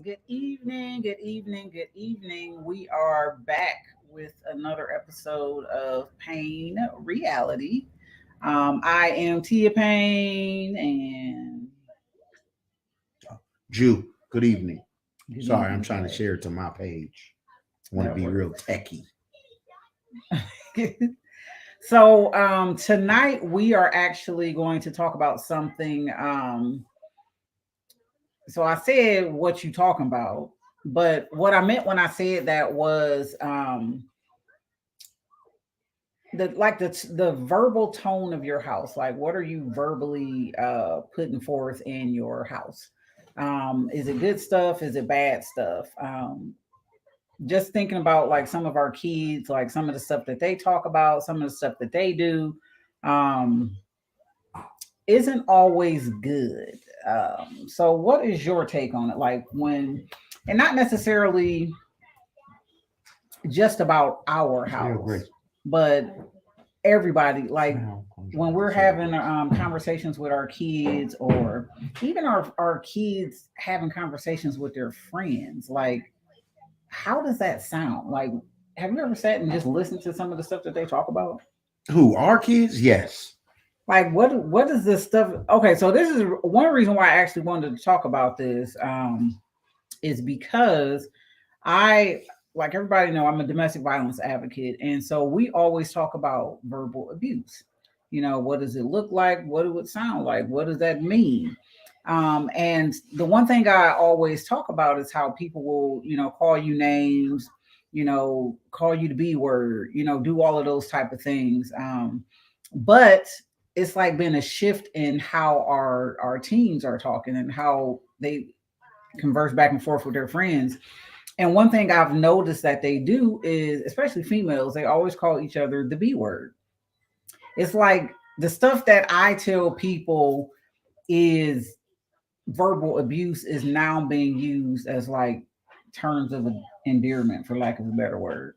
Good evening, good evening, good evening. We are back with another episode of Pain Reality. I am Tia Payne, and Jew, good evening. good Sorry, I'm evening, trying to Jay. share it to my page. I want to That be real works. techie. So tonight we are actually going to talk about something. So I said what you talking about, but what I meant when I said that was the verbal tone of your house. Like, what are you verbally putting forth in your house? Is it good stuff? Is it bad stuff? Just thinking about like some of our kids, like some of the stuff that they talk about, some of the stuff that they do, um isn't always good. So what is your take on it? Like, when, and not necessarily just about our Real great. house, but everybody, like Now, when we're having conversations with our kids, or even our kids having conversations with their friends, like, how does that sound? Like, have you ever sat and just listened to some of the stuff that they talk about? Who, our kids? Yes. Like, what is this stuff? Okay, so this is one reason why I actually wanted to talk about this, is because I, like everybody know, I'm a domestic violence advocate, and so we always talk about verbal abuse. What does it look like? What do it sound like? What does that mean? And the one thing I always talk about is how people will, call you names, call you the B word, do all of those type of things. But it's like been a shift in how our teens are talking and how they converse back and forth with their friends. And one thing I've noticed that they do is, especially females, they always call each other the B word. It's like the stuff that I tell people is verbal abuse is now being used as like terms of endearment, for lack of a better word.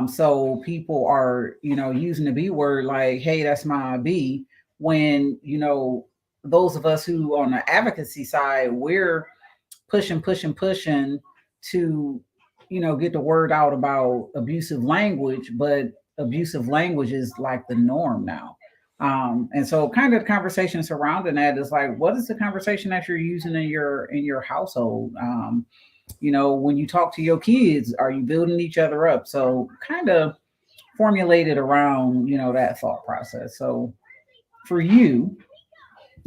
So people are, using the B word like, hey, that's my B, when, those of us who on the advocacy side, we're pushing, pushing, pushing to, get the word out about abusive language, but abusive language is like the norm now. And so kind of the conversation surrounding that is like, what is the conversation that you're using in your household? When you talk to your kids, are you building each other up? So kind of formulated around, that thought process. So for you,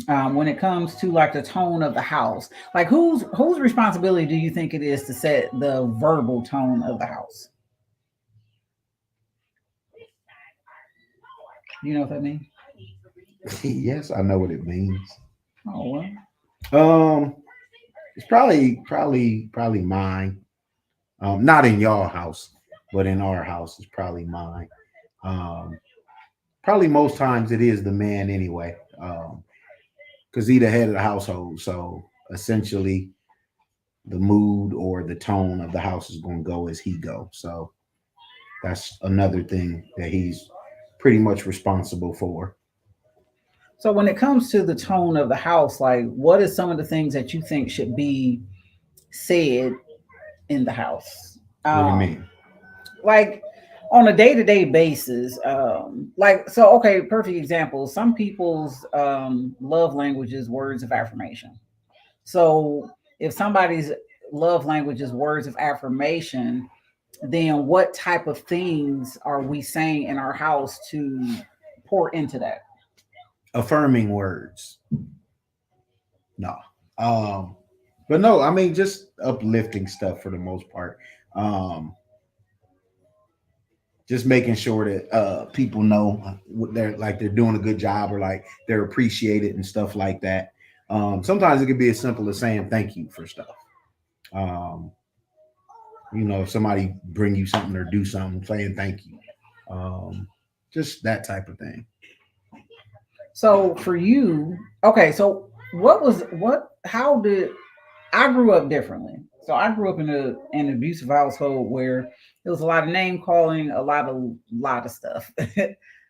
when it comes to like the tone of the house, like whose responsibility do you think it is to set the verbal tone of the house? You know what that means? Yes, I know what it means. Oh well. Um, it's probably mine. Not in y'all house, but in our house, it's probably mine. Um, Probably most times it is the man anyway. Because he the head of the household, so essentially the mood or the tone of the house is going to go as he go. So that's another thing that he's pretty much responsible for. So when it comes to the tone of the house, like what is some of the things that you think should be said in the house? What do you Um, mean? like on a day-to-day basis, like, so okay, perfect example. Some people's love language is words of affirmation. So if somebody's love language is words of affirmation, then what type of things are we saying in our house to pour into that? Affirming words. No. Um, but no, I mean just uplifting stuff for the most part. Um, just making sure that people know what they're doing a good job, or like they're appreciated and stuff like that. Sometimes it could be as simple as saying thank you for stuff. Um, if somebody bring you something or do something, saying thank you. Um, just that type of thing. So for you, okay, so how did, I grew up differently. So I grew up in an abusive household where there was a lot of name calling, a lot of stuff.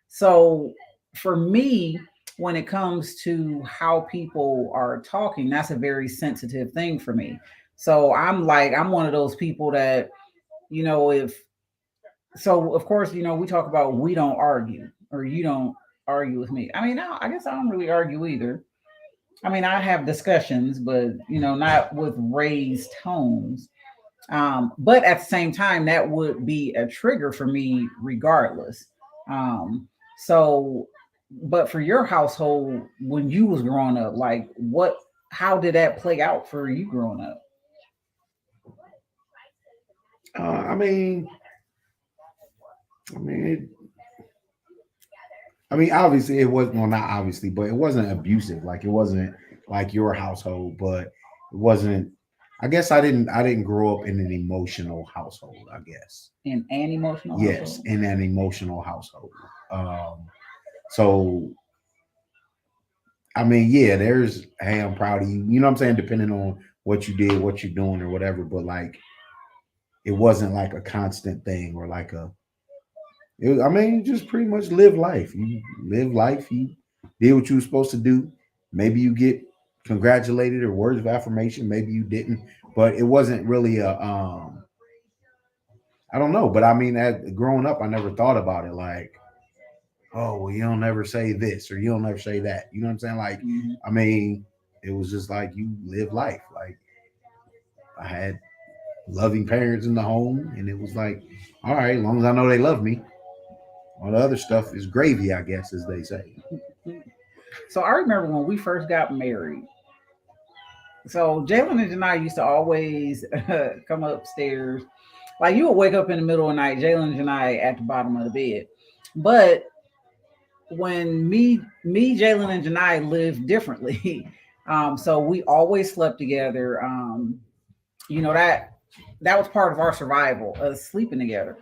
So for me, when it comes to how people are talking, that's a very sensitive thing for me. So I'm like, I'm one of those people that, if so, of course, we talk about we don't argue or you don't argue with me. I mean, I guess I don't really argue either. I mean, I have discussions, but not with raised tones. But at the same time, that would be a trigger for me regardless. So, but for your household, when you was growing up, like how did that play out for you growing up? I mean, I mean, obviously it was, well, not obviously, but it wasn't abusive. Like it wasn't like your household, but it wasn't. I guess I didn't grow up in an emotional household. I guess In an emotional yes, household? in an emotional household. Um, so I mean, yeah, there's hey, I'm proud of you. You know what I'm saying? Depending on what you did, what you're doing, or whatever. But like, it wasn't like a constant thing or like a. It was, I mean, you just pretty much live life. You live life. You did what you were supposed to do. Maybe you get congratulated or words of affirmation. Maybe you didn't. But it wasn't really a. I don't know. But I mean, as growing up, I never thought about it like, oh, well, you don't ever say this or you don't ever say that. You know what I'm saying? Like, Hmm. I mean, it was just like you live life. Like I had loving parents in the home, and it was like, all right, as long as I know they love me, all the other stuff is gravy, I guess, as they say. So I remember when we first got married. So Jalen and I used to always come upstairs. Like you would wake up in the middle of the night, Jalen and I at the bottom of the bed. But when Jalen and Janai lived differently. So we always slept together. That was part of our survival, sleeping together.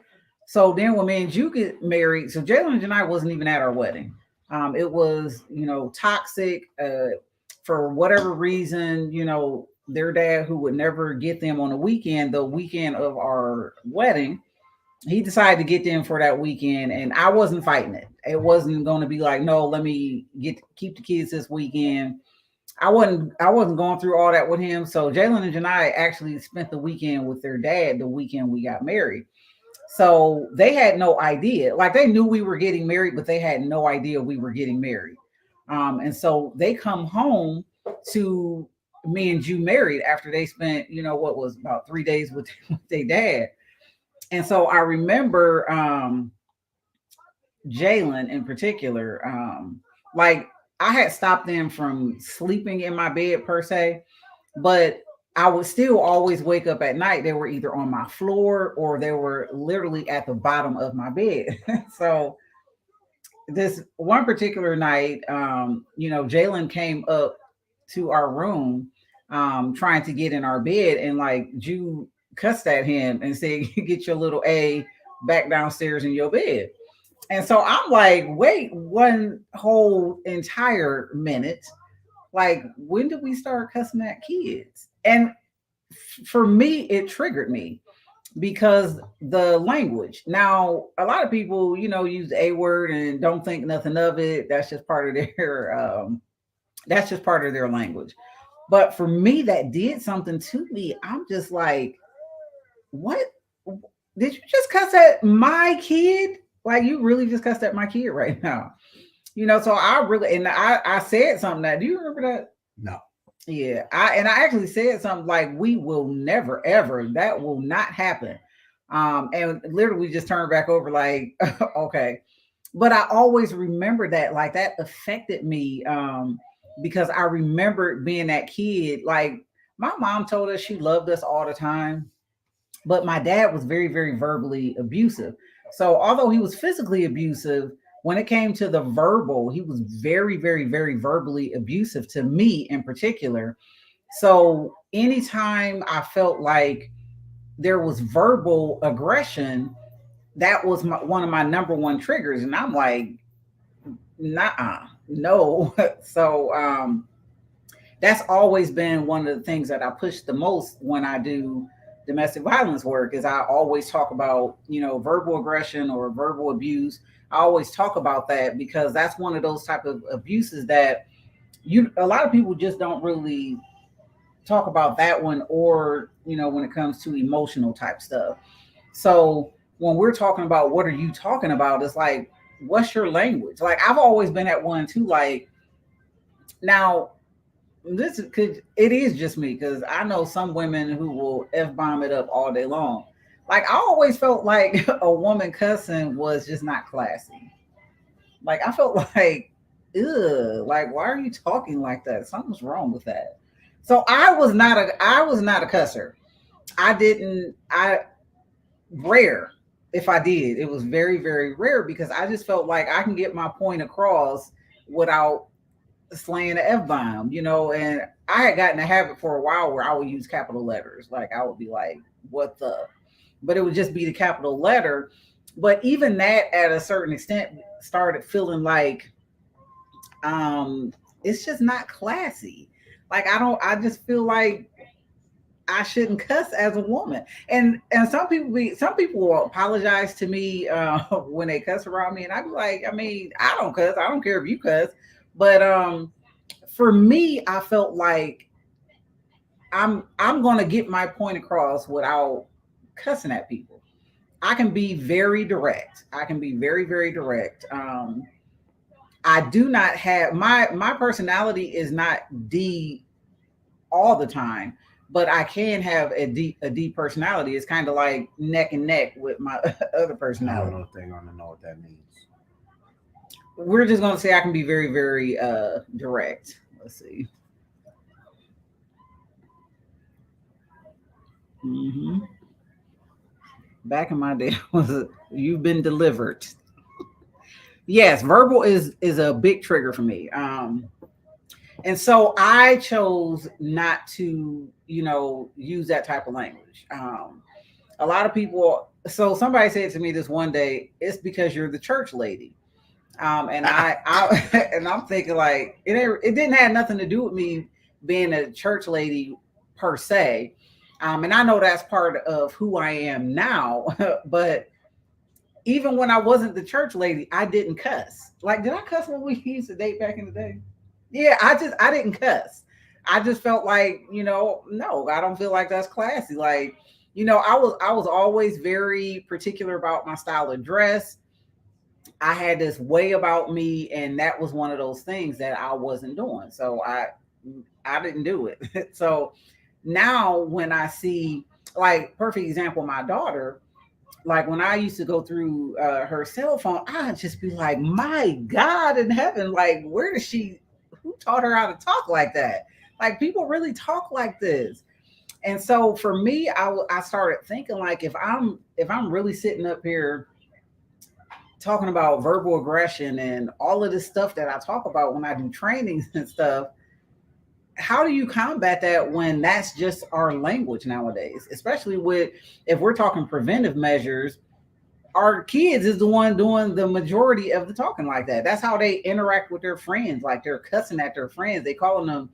So then when me and you get married, so Jalen and Janai wasn't even at our wedding. It was, toxic, for whatever reason, their dad, who would never get them on the weekend of our wedding, he decided to get them for that weekend, and I wasn't fighting it. It wasn't going to be like, no, let me keep the kids this weekend. I wasn't going through all that with him. So Jalen and Janai actually spent the weekend with their dad the weekend we got married. So they had no idea. Like they knew we were getting married, but they had no idea we were getting married. And so they come home to me and you married after they spent, what was about 3 days with their dad. And so I remember Jalen in particular, like I had stopped them from sleeping in my bed per se, but I would still always wake up at night. They were either on my floor or they were literally at the bottom of my bed. So this one particular night, Jalen came up to our room, trying to get in our bed, and like Jew cussed at him and said, "Get your little A back downstairs in your bed." And so I'm like, wait, one whole entire minute. Like, when did we start cussing at kids? And for me, it triggered me because the language. Now, a lot of people, use the A word and don't think nothing of it. That's just part of their that's just part of their language. But for me, that did something to me. I'm just like, what? Did you just cuss at my kid? Like you really just cussed at my kid right now. So I really, and I said something that, do you remember that? No. Yeah. I actually said something like, we will never, ever, that will not happen. And literally just turned back over like, okay. But I always remember that, like that affected me. Because I remembered being that kid. Like my mom told us she loved us all the time, but my dad was very, very verbally abusive. So although he was physically abusive, when it came to the verbal, he was very, very, very verbally abusive to me in particular. So anytime I felt like there was verbal aggression, that was one of my number one triggers. And I'm like, nah, no. So that's always been one of the things that I push the most when I do domestic violence work. Is I always talk about, verbal aggression or verbal abuse. I always talk about that because that's one of those type of abuses that a lot of people just don't really talk about that one, or when it comes to emotional type stuff. So when we're talking about what are you talking about, it's like, what's your language? Like, I've always been at one too. Like, now this could it is just me, because I know some women who will f bomb it up all day long. Like, I always felt like a woman cussing was just not classy. Like, I felt like, ugh, like, why are you talking like that? Something's wrong with that. So I was not a cusser. I didn't I rare. If I did, it was very, very rare, because I just felt like I can get my point across without slaying the F bomb, and I had gotten a habit for a while where I would use capital letters. Like, I would be like, what the, but it would just be the capital letter. But even that, at a certain extent, started feeling like, um it's just not classy. Like, I just feel like I shouldn't cuss as a woman. And some people will apologize to me when they cuss around me, and I'd be like, I mean, I don't cuss. I don't care if you cuss. But for me, I felt like I'm gonna get my point across without cussing at people. I can be very direct. I can be very, very direct. I do not have my personality is not D all the time, but I can have a deep personality. It's kind of like neck and neck with my other I don't know personality. if they're gonna know what that means. We're just gonna say I can be very, very direct. Let's see. hmm Back in my day, was you've been delivered. Yes, verbal is a big trigger for me. And so I chose not to, use that type of language. A lot of people. So somebody said to me this one day, it's because you're the church lady. And I and I'm thinking, like, it didn't have nothing to do with me being a church lady per se. And I know that's part of who I am now. But even when I wasn't the church lady, I didn't cuss. Like, did I cuss when we used to date back in the day? Yeah, I didn't cuss. I just felt like, no, I don't feel like that's classy. Like, I was always very particular about my style of dress. I had this way about me, and that was one of those things that I wasn't doing. So I didn't do it. So now when I see, like, perfect example, my daughter, like, when I used to go through her cell phone, I'd just be like, my God in heaven, like, where does she, who taught her how to talk like that? Like, people really talk like this. And so for me, I started thinking, like, if I'm really sitting up here talking about verbal aggression and all of this stuff that I talk about when I do trainings and stuff, how do you combat that when that's just our language nowadays? Especially with, if we're talking preventive measures, our kids is the one doing the majority of the talking like that. That's how they interact with their friends. Like, they're cussing at their friends. They calling them,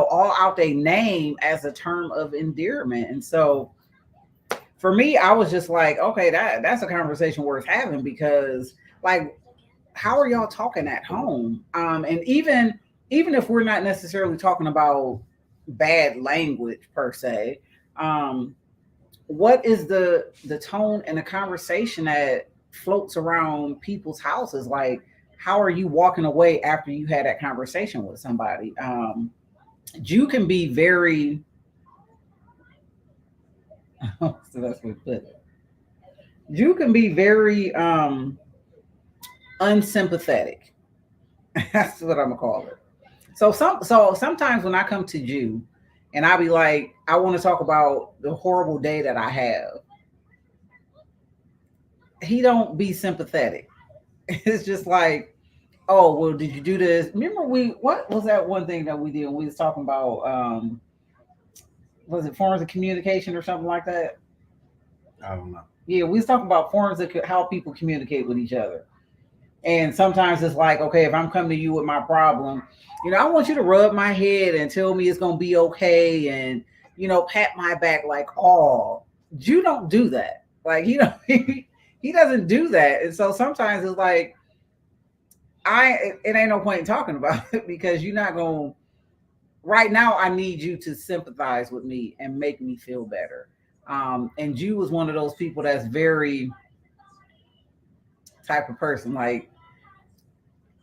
all out their name as a term of endearment. And so for me, I was just like, okay, that's a conversation worth having, because, like, how are y'all talking at home? And even if we're not necessarily talking about bad language per se, um, what is the tone and the conversation that floats around people's houses? Like, how are you walking away after you had that conversation with somebody? You can be very what's the best way to put it? You can be very unsympathetic. That's what I'm gonna call it. So sometimes when I come to Jew and I be like, I want to talk about the horrible day that I have, he don't be sympathetic. It's just like, oh, well, did you do this? Remember, what was that one thing that we did? We was talking about, was it forms of communication or something like that? I don't know. Yeah, we was talking about forms of how people communicate with each other. And sometimes it's like, okay, if I'm coming to you with my problem, I want you to rub my head and tell me it's gonna be okay, and pat my back, like, oh, you don't do that. Like, he doesn't do that. And so sometimes it's like, it ain't no point in talking about it, because you're not gonna right now I need you to sympathize with me and make me feel better. And you was one of those people that's very type of person. Like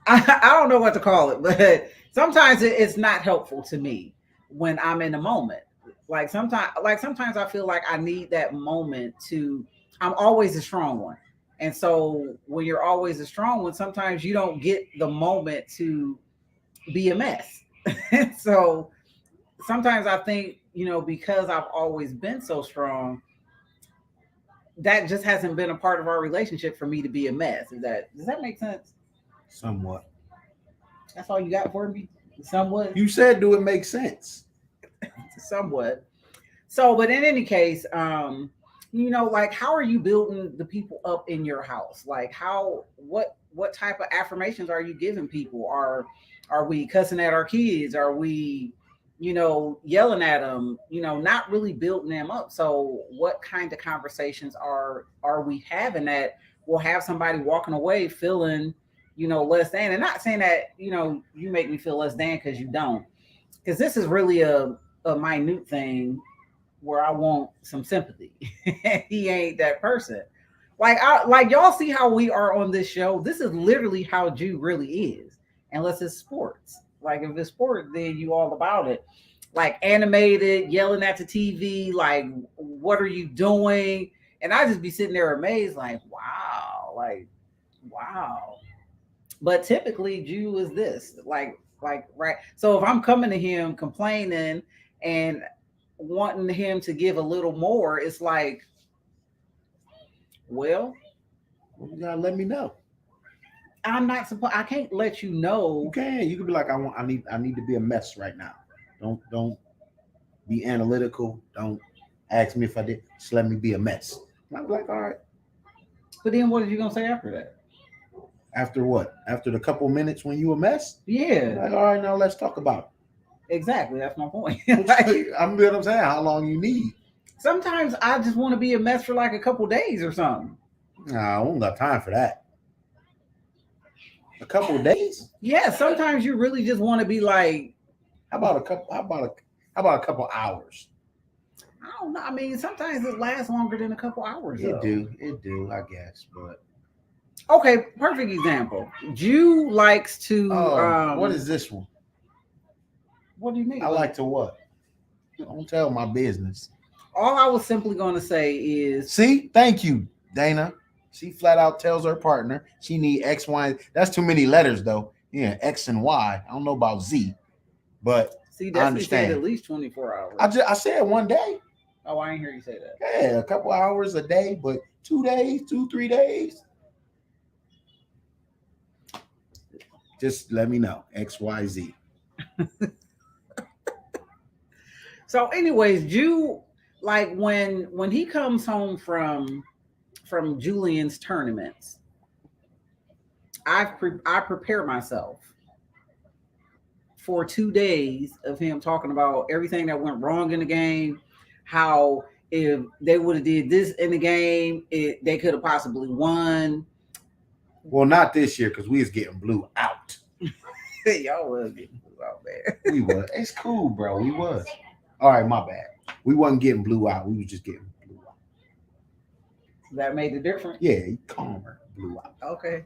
I don't know what to call it, but sometimes it's not helpful to me when I'm in a moment. Like sometimes I feel like I need that moment to. I'm always a strong one, and so when you're always a strong one, sometimes you don't get the moment to be a mess. So sometimes I think because I've always been so strong, that just hasn't been a part of our relationship for me to be a mess. Does that make sense? Somewhat. That's all you got for me? Somewhat? You said, do it make sense? Somewhat. So, but in any case, like how are you building the people up in your house? Like what type of affirmations are you giving people? Are we cussing at our kids? Are we, yelling at them? Not really building them up. So, what kind of conversations are we having that will have somebody walking away feeling, less than? And not saying that you make me feel less than because you don't, because this is really a minute thing where I want some sympathy. He ain't that person. Like y'all see how we are on this show. This is literally how Jew really is, unless it's sports. Like if it's sport, then you all about it. Like animated, yelling at the TV, like what are you doing? And I just be sitting there amazed, like wow. But typically, Jew is this, like right. So if I'm coming to him complaining and wanting him to give a little more, it's like, well, Well, you gotta let me know. I'm not supposed. I can't let you You know. can. You can be like, I need to be a mess right now. Don't be analytical. Don't ask me if I did. Just let me be a mess. And I'm like, all right. But then, what are you gonna say after that? After what? After the couple minutes when you a mess? I'm Yeah, like, all right, now let's talk about exactly. That's my point. Like, it. I'm what I'm saying. How long you need? sometimes I just want to be a mess for like a couple days or something. Nah, I don't got time for that. A couple of days? Yeah, sometimes you really just want to be like, How about a couple? How about a couple hours? I don't know. I mean, sometimes it lasts longer than a couple hours It though. do, it do, I guess. But Okay, perfect example. Jew likes to what is this one? what do you mean? I like to what? Don't tell my business. All I was simply going to say is, See, thank you, Dana. She flat out tells her partner she need X, Y. That's too many letters though. Yeah, X and Y. I don't know about Z, but see, I Destiny said at understand. least 24 hours. I said one day. Oh, I didn't hear you say that. Yeah, a couple hours a day, but 2 days, 3 days. Just let me know. X, Y, Z. So, anyways, Jew, like when he comes home from Julian's tournaments, I prepare myself for 2 days of him talking about everything that went wrong in the game, how if they would have did this in the game, they could have possibly won. Well, not this year because we was getting blew out. Y'all was getting blew out, man. We was. It's cool, bro. We was. All right, my bad. We wasn't getting blew out. We was just getting blew out. That made the difference. Yeah, calmer blew out. Okay.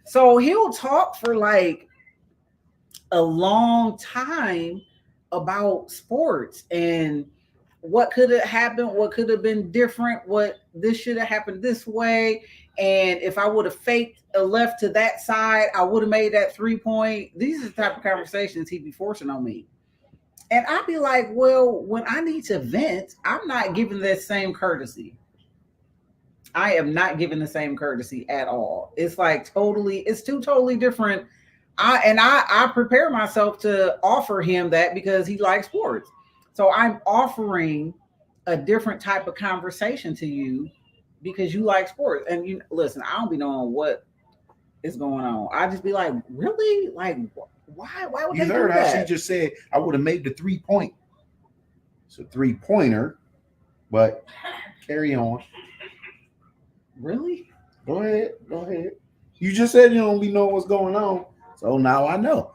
So he'll talk for like a long time about sports and what could have happened, what could have been different, what this should have happened this way. And if I would have faked a left to that side, I would have made that 3 point. These are the type of conversations he'd be forcing on me. And I'd be like, well, when I need to vent, I'm not giving that same courtesy. I am not giving the same courtesy at all. It's like it's two totally different. I prepare myself to offer him that because he likes sports. So I'm offering a different type of conversation to you because you like sports. And you listen, I don't be knowing what is going on. I just be like, really? Like why would You they do heard how she that? just said I would have made the 3 point. It's a 3 pointer, but carry on. Really? Go ahead. Go ahead. You just said you don't be knowing what's going on. So now I know.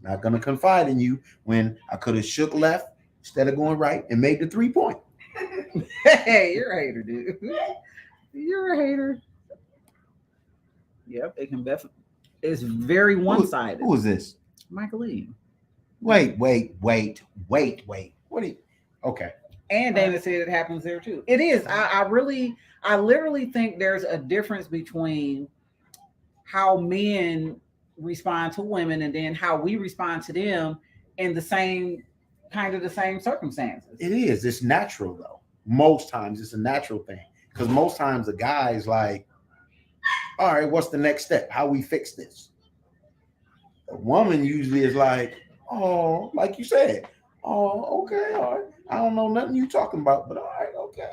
Not gonna confide in you when I could have shook left instead of going right and made the 3 point. Hey, you're a hater, dude. You're a hater. Yep, it can definitely. It's very one-sided. Who is this? Michael Lee. Wait. What are you? Okay. And Dana said it happens there too. It is. I literally think there's a difference between how men respond to women and then how we respond to them in the same the same circumstances. It is. It's natural though. Most times it's a natural thing because most times the guy is like, all right, what's the next step? How we fix this? A woman usually is like, oh, like you said, oh, okay, all right. I don't know nothing you talking about, but all right, okay.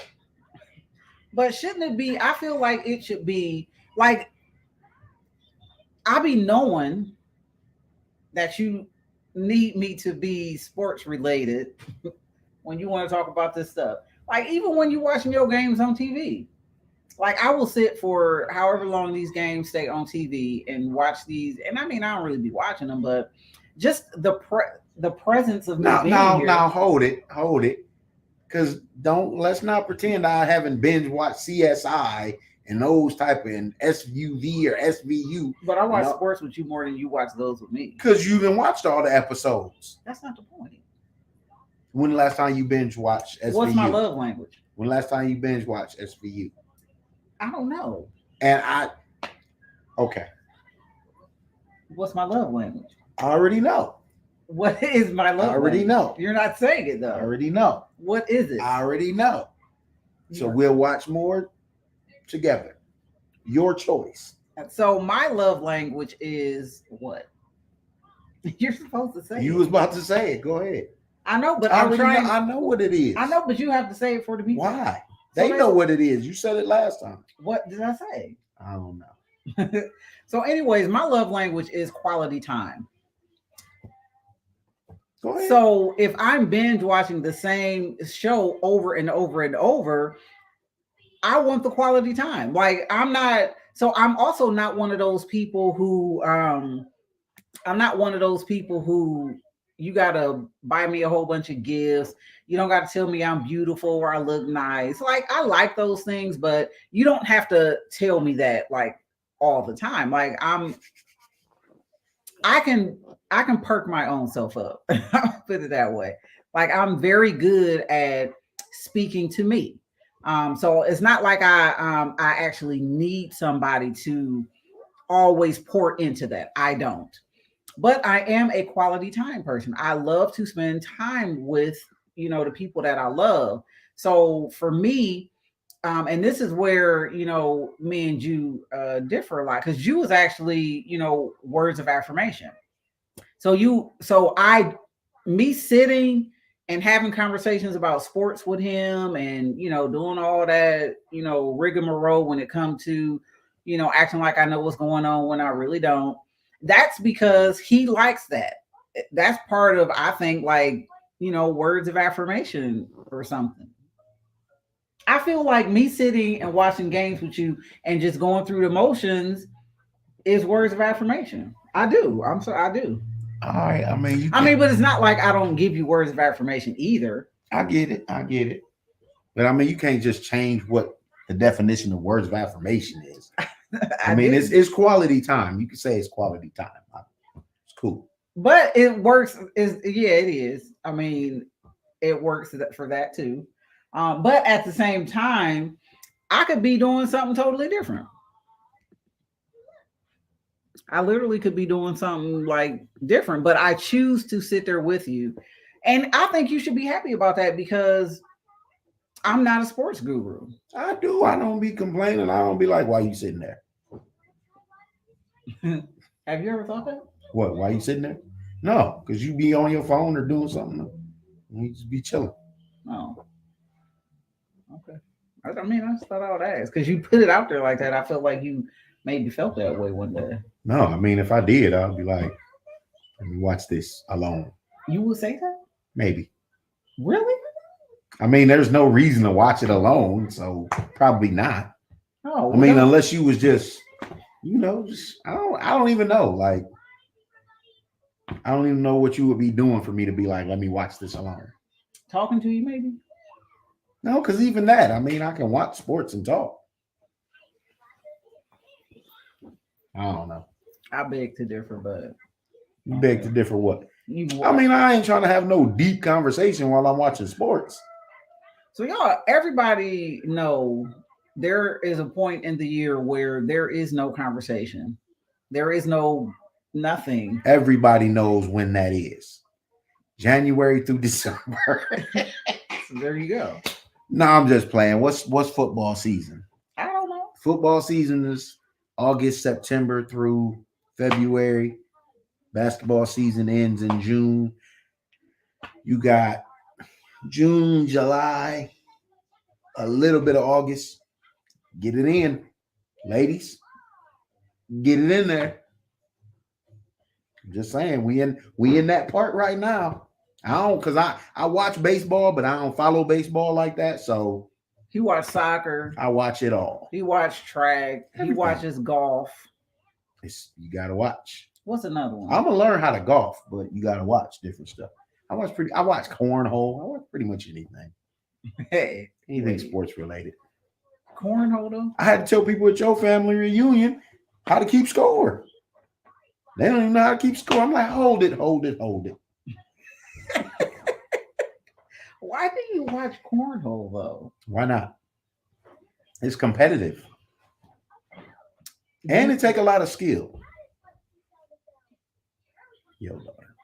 But shouldn't it be? I feel like it should be like I be knowing that you need me to be sports related when you want to talk about this stuff. Like even when you're watching your games on TV. Like I will sit for however long these games stay on TV and watch these. And I mean, I don't really be watching them, but just the presence of me being here. Now hold it, because let's not pretend I haven't binge watched CSI and those type of and SUV or SVU. But I watch sports with you more than you watch those with me. Because you even watched all the episodes. That's not the point. When the last time you binge watched SVU? What's my love language? When last time you binge watched SVU? I don't know. Okay. What's my love language? I already know. What is my love language? I already know. You're not saying it though. I already know. What is it? I already know. So we'll watch more together. Your choice. So my love language is what? You're supposed to say You it. was about to say it. Go ahead. I know, but I'm trying. I know what it is. I know, but you have to say it for the people. Why? They know what it is. You said it last time. What did I say? I don't know. So, anyways, my love language is quality time. Go ahead. So, if I'm binge watching the same show over and over and over, I want the quality time. Like, I'm not. So, I'm also not one of those people who. I'm not one of those people who you gotta buy me a whole bunch of gifts. You don't gotta tell me I'm beautiful or I look nice. Like I like those things, but you don't have to tell me that like all the time. Like I can perk my own self up. I'll put it that way. Like I'm very good at speaking to me. So it's not like I actually need somebody to always pour into that. I don't. But I am a quality time person. I love to spend time with, the people that I love. So for me, and this is where, me and you differ a lot because you was actually, words of affirmation. Me sitting and having conversations about sports with him and, doing all that, rigmarole when it comes to, acting like I know what's going on when I really don't. That's because he likes that. That's part of, I think, like, words of affirmation or something. I feel like me sitting and watching games with you and just going through the motions is words of affirmation. I do. I do. All right. I mean, but it's not like I don't give you words of affirmation either. I get it. But I mean, you can't just change what the definition of words of affirmation is. I mean, it's quality time. You can say it's quality time. It's cool. But it works. It is. I mean, it works for that too. But at the same time, I could be doing something totally different. I literally could be doing something like different, but I choose to sit there with you. And I think you should be happy about that because I'm not a sports guru. I do. I don't be complaining. I don't be like, why you sitting there? Have you ever thought that? What? Why you sitting there? No, because you be on your phone or doing something. You just be chilling. Oh. Okay. I mean, I just thought I would ask because you put it out there like that. I felt like you maybe felt that way one day. No, I mean, if I did, I'd be like, let me watch this alone. You would say that? Maybe. Really? I mean, there's no reason to watch it alone, so probably not. Oh, I mean, unless you was just, I don't even know. Like, I don't even know what you would be doing for me to be like, let me watch this alone. Talking to you, maybe. No, because even that, I mean, I can watch sports and talk. I don't know. I beg to differ, but You beg to differ what? you. I mean, I ain't trying to have no deep conversation while I'm watching sports. So y'all, everybody know there is a point in the year where there is no conversation. There is no nothing. Everybody knows when that is. January through December. So there you go. No, I'm just playing. What's football season? I don't know. Football season is August, September through February. Basketball season ends in June. You got June, July, a little bit of August. Get it in, ladies. Get it in there. I'm just saying, we in that part right now. I don't because I watch baseball, but I don't follow baseball like that. So He watched soccer. I watch it all. He watched track. He Everything. watches golf. You gotta watch. What's another one? I'm gonna learn how to golf, but you gotta watch different stuff. I watch cornhole. I watch pretty much anything. Hey, Anything sports related. cornhole though. I had to tell people at your family reunion how to keep score. They don't even know how to keep score. I'm like, hold it. Why do you watch cornhole though? Why not? It's competitive. And it take a lot of skill. Yo, daughter.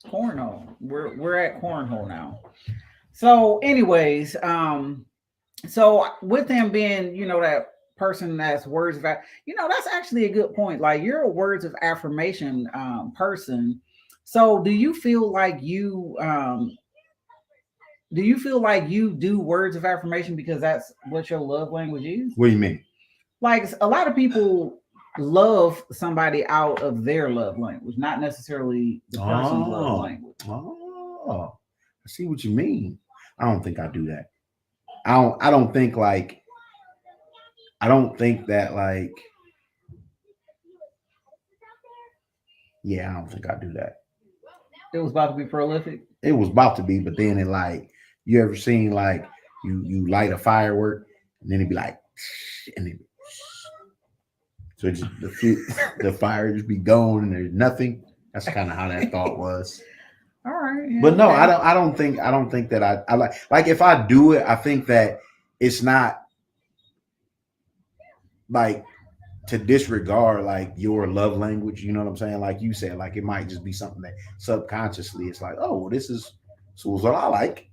Cornhole. We're at cornhole now. So, anyways, so with him being, that person that's words of, that's actually a good point. Like you're a words of affirmation person. So, do you feel like you do words of affirmation because that's what your love language is? What do you mean? Like a lot of people love somebody out of their love language, not necessarily the person's love language. Oh, I see what you mean. I don't think I do that. I don't think that like yeah, I don't think I do that. It was about to be prolific. It was about to be, but then it like you ever seen like you light a firework and then it'd be like and then so it just the fire just be going and there's nothing. That's kind of how that thought was. All right. Yeah, But no, okay. I don't think that I like if I do it, I think that it's not like to disregard like your love language, you know what I'm saying? Like you said, like it might just be something that subconsciously it's like, oh, well, this is what I like.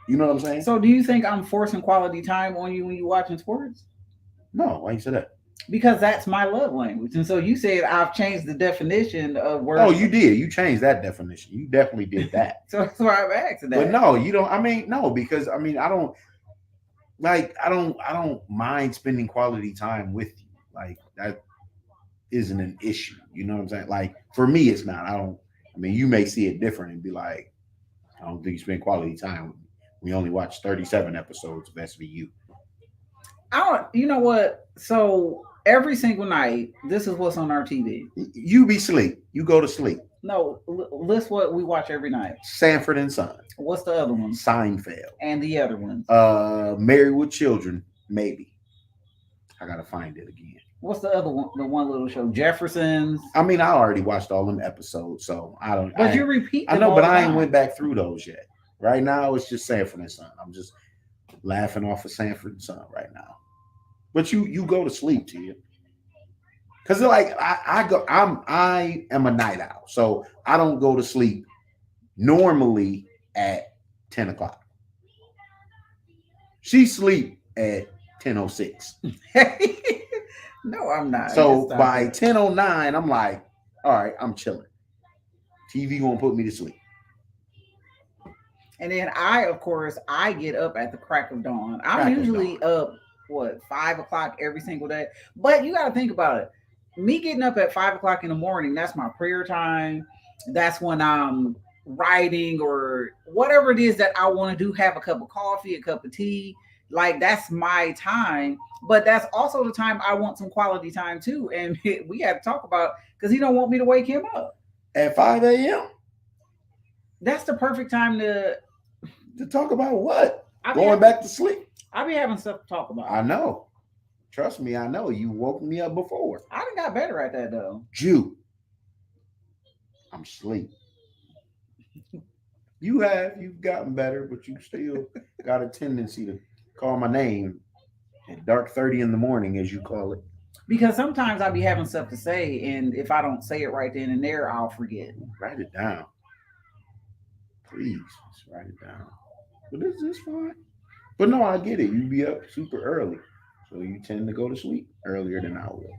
You know what I'm saying? So, do you think I'm forcing quality time on you when you're watching sports? No, why you say that? Because that's my love language. And so you said I've changed the definition of words. Oh, you did. You changed that definition. You definitely did that. So that's why I'm asking that. But no, you don't. I mean, no, because I mean, I don't mind spending quality time with you. Like that isn't an issue. You know what I'm saying? Like for me, it's not. I mean, you may see it different and be like, I don't think you spend quality time with me. We only watched 37 episodes of SVU. You know what? So every single night, this is what's on our TV. You be sleep. You go to sleep. No, list what we watch every night. Sanford and Son. What's the other one? Seinfeld. And the other ones. Married with Children, maybe. I gotta find it again. What's the other one? The one little show, Jeffersons. I mean, I already watched all them episodes, so I don't. But you repeat. I know, but I ain't went back through those yet. Right now, it's just Sanford and Son. I'm just laughing off of Sanford and Son right now. But you go to sleep, to you. Because like I am a night owl, so I don't go to sleep normally at 10 o'clock. She sleep at 10:06. No, I'm not. So by 10:09, I'm like, all right, I'm chilling. TV gonna put me to sleep. And then of course, I get up at the crack of dawn. I'm usually up 5 o'clock every single day. But you got to think about it. Me getting up at 5 o'clock in the morning, that's my prayer time. That's when I'm writing or whatever it is that I want to do. Have a cup of coffee, a cup of tea. Like that's my time. But that's also the time I want some quality time too. And we had to talk about because he don't want me to wake him up. At 5 a.m. That's the perfect time to. to talk about what? I be Going having, back to sleep. I be having stuff to talk I about. know. Trust me, I know. You woke me up before. I done got better at that though. Jew, I'm asleep. You've gotten better, but you still got a tendency to call my name at dark 30 in the morning, as you call it. Because sometimes I be having stuff to say, and if I don't say it right then and there, I'll forget. Write it down, please. Just write it down. But this is fine. But no, I get it. You be up super early, so you tend to go to sleep earlier than I will.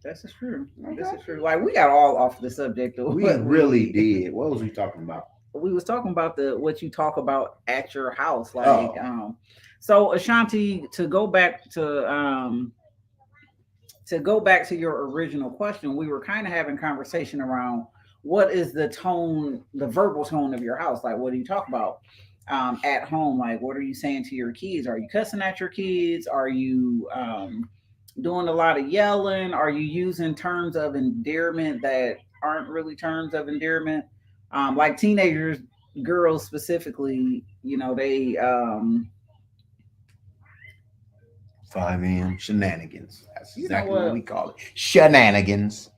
This is true. This Okay. is true. Like we got all off the subject of We what really did. What was we talking about? we was talking about the what you talk about at your house, like Oh, so Ashanti, to go back to your original question, we were kind of having conversation around what is the tone, the verbal tone of your house. Like, what do you talk about at home? Like, what are you saying to your kids? Are you cussing at your kids? Are you doing a lot of yelling? Are you using terms of endearment that aren't really terms of endearment? Like teenagers, girls specifically, they 5 a.m. shenanigans. That's you know exactly what we what, call it. Shenanigans.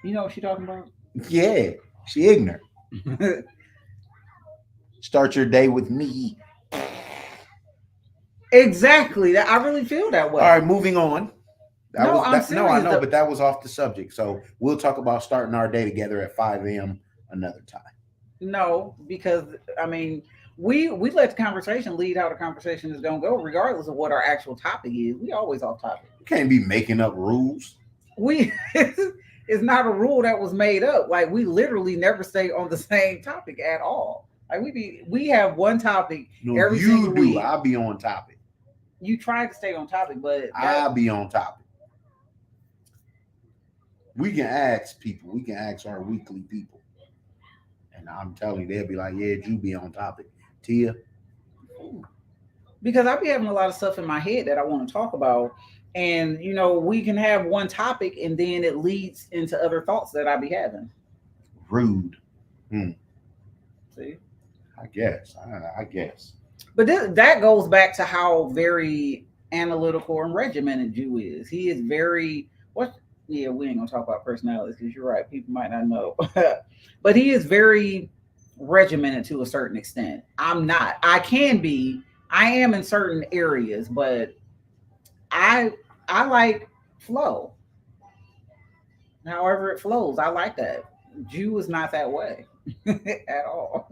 you know what she talking about. Yeah, she ignorant. Start your day with me. Exactly. That I really feel that All right, way. moving on. That No, was I'm that. No, I serious. know, but that was off the subject. So we'll talk about starting our day together at 5 a.m. another time. No, because I mean, we let the conversation lead how the conversation is gonna go, regardless of what our actual topic is. We always off topic. You can't be making up rules. We it's not a rule that was made up. Like we literally never stay on the same topic at all. Like we have one topic No, every you single do. week. I'll be on topic. You try to stay on topic, but that I'll be on topic. We can ask people. We can ask our weekly people. And I'm telling you, they'll be like, yeah, you be on topic. Tia, because I be having a lot of stuff in my head that I want to talk about. And we can have one topic and then it leads into other thoughts that I be having. rude. Hmm, See? I guess. I guess. But that goes back to how very analytical and regimented Jew is. He is very what? Yeah, we ain't gonna talk about personalities because you're right. People might not know, but he is very regimented to a certain extent. I'm not. I can be. I am in certain areas, but I I like flow. However it flows, I like that. Jew is not that way at all.